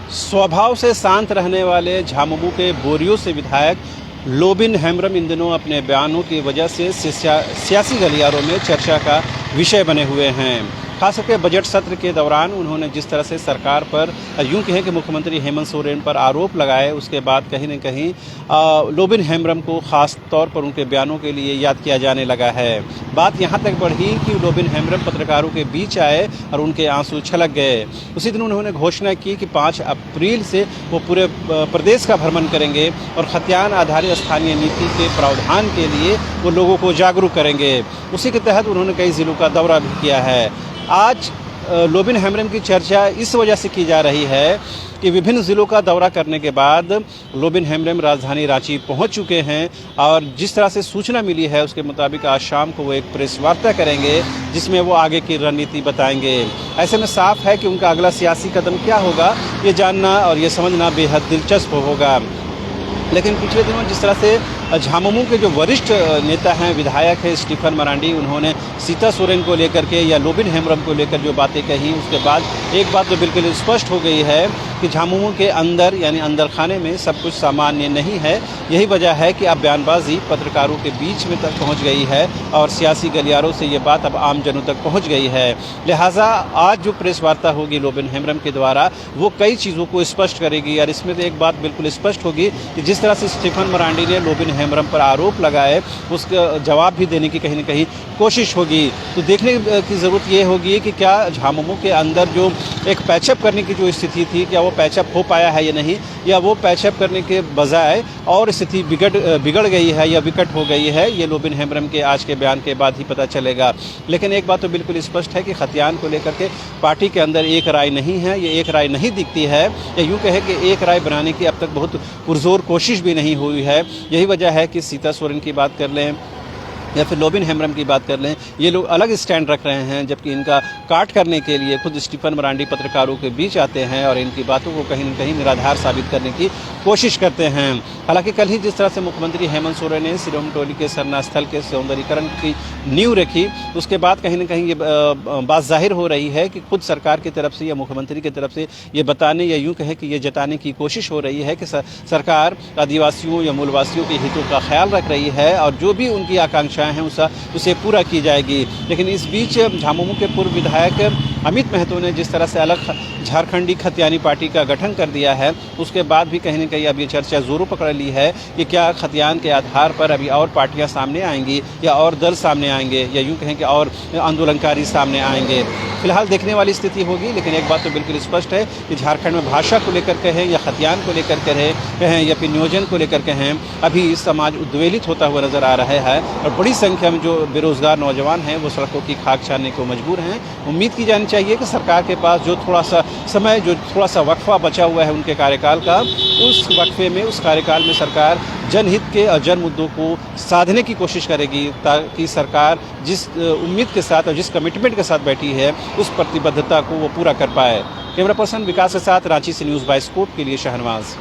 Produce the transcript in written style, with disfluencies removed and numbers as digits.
स्वभाव से शांत रहने वाले झामुमो के बोरियो से विधायक लोबिन हेम्ब्रम इन दिनों अपने बयानों की वजह से सियासी गलियारों में चर्चा का विषय बने हुए हैं। खास करके बजट सत्र के दौरान उन्होंने जिस तरह से सरकार पर यूं कहें कि मुख्यमंत्री हेमंत सोरेन पर आरोप लगाए, उसके बाद कहीं न कहीं लोबिन हेम्ब्रम को खास तौर पर उनके बयानों के लिए याद किया जाने लगा है। बात यहां तक बढ़ी कि लोबिन हेम्ब्रम पत्रकारों के बीच आए और उनके आंसू छलक गए। उसी दिन उन्होंने घोषणा की कि 5 अप्रैल से वो पूरे प्रदेश का भ्रमण करेंगे और खतियान आधारित स्थानीय नीति के प्रावधान के लिए वो लोगों को जागरूक करेंगे। उसी के तहत उन्होंने कई जिलों का दौरा भी किया है। आज लोबिन हेम्ब्रम की चर्चा इस वजह से की जा रही है कि विभिन्न ज़िलों का दौरा करने के बाद लोबिन हेम्ब्रम राजधानी रांची पहुंच चुके हैं और जिस तरह से सूचना मिली है उसके मुताबिक आज शाम को वो एक प्रेस वार्ता करेंगे जिसमें वो आगे की रणनीति बताएंगे। ऐसे में साफ है कि उनका अगला सियासी कदम क्या होगा, ये जानना और ये समझना बेहद दिलचस्प होगा। लेकिन पिछले दिनों जिस तरह से झामुमो के जो वरिष्ठ नेता हैं, विधायक है स्टीफन मरांडी, उन्होंने सीता सोरेन को लेकर के या लोबिन हेम्ब्रम को लेकर जो बातें कही, उसके बाद एक बात तो बिल्कुल स्पष्ट हो गई है कि झामुमो के अंदर यानी अंदर खाने में सब कुछ सामान्य नहीं है। यही वजह है कि अब बयानबाजी पत्रकारों के बीच में तक पहुंच गई है और सियासी गलियारों से ये बात अब आम जनों तक पहुंच गई है। लिहाजा आज जो प्रेस वार्ता होगी लोबिन हेम्ब्रम के द्वारा, वो कई चीज़ों को स्पष्ट करेगी और इसमें तो एक बात बिल्कुल स्पष्ट होगी कि जिस तरह से स्टीफन मरांडी ने लोबिन हेम्ब्रम पर आरोप लगाए, उसका जवाब भी देने की कहीं न कहीं कोशिश होगी। तो देखने की ज़रूरत ये होगी कि क्या झामुमो के अंदर जो एक पैचअप करने की जो स्थिति थी, क्या वो पैचअप हो पाया है या नहीं, या वो पैचअप करने के बजाय और स्थिति बिगड़ गई है या विकट हो गई है, ये लोबिन हेम्ब्रम के आज के बयान के बाद ही पता चलेगा। लेकिन एक बात तो बिल्कुल स्पष्ट है कि खतियान को लेकर के पार्टी के अंदर एक राय नहीं है, ये एक राय नहीं दिखती है, या यूँ कहे कि एक राय बनाने की अब तक बहुत पुरजोर कोशिश भी नहीं हुई है। यही वजह है कि सीता सोरेन की बात कर लें या फिर लोबिन हेम्ब्रम की बात कर लें, ये लोग अलग स्टैंड रख रहे हैं, जबकि इनका काट करने के लिए खुद स्टीफन मरांडी पत्रकारों के बीच आते हैं और इनकी बातों को कहीं न कहीं निराधार साबित करने की कोशिश करते हैं। हालांकि कल ही जिस तरह से मुख्यमंत्री हेमंत सोरेन ने सिरोम टोली के सरना स्थल के सौंदर्यीकरण की नींव रखी, उसके बाद कहीं न कहीं ये बात जाहिर हो रही है कि खुद सरकार की तरफ से या मुख्यमंत्री की तरफ से ये बताने या यूँ कहें कि ये जताने की कोशिश हो रही है कि सरकार आदिवासियों या मूलवासियों के हितों का ख्याल रख रही है और जो भी उनकी आकांक्षाएं हैं उसे पूरा की जाएगी। लेकिन इस बीच झामुमो के पूर्व विधायक अमित महतो ने जिस तरह से अलग झारखंडी खतियानी पार्टी का गठन कर दिया है, उसके बाद भी कहीं न कहीं अब ये चर्चा जोरों पकड़ ली है कि क्या खतियान के आधार पर अभी और पार्टियां सामने आएंगी या और दल सामने आएंगे या यूं कहें कि और आंदोलनकारी सामने आएंगे। फिलहाल देखने वाली स्थिति होगी। लेकिन एक बात तो बिल्कुल स्पष्ट है कि झारखंड में भाषा को लेकर कहें या खतियान को लेकर कहें या फिर नियोजन को लेकर कहें, अभी समाज उद्वेलित होता हुआ नजर आ रहा है और बड़ी संख्या में जो बेरोजगार नौजवान हैं वो सड़कों की खाक छानने को मजबूर हैं। उम्मीद की जानी चाहिए कि सरकार के पास जो थोड़ा सा समय, जो थोड़ा सा वक्फा बचा हुआ है उनके कार्यकाल का, उस वक्फे में, उस कार्यकाल में सरकार जनहित के और जन मुद्दों को साधने की कोशिश करेगी ताकि सरकार जिस उम्मीद के साथ और जिस कमिटमेंट के साथ बैठी है उस प्रतिबद्धता को वो पूरा कर पाए। कैमरा पर्सन विकास के साथ रांची से न्यूज़ बाय स्कोप के लिए शहनवाज।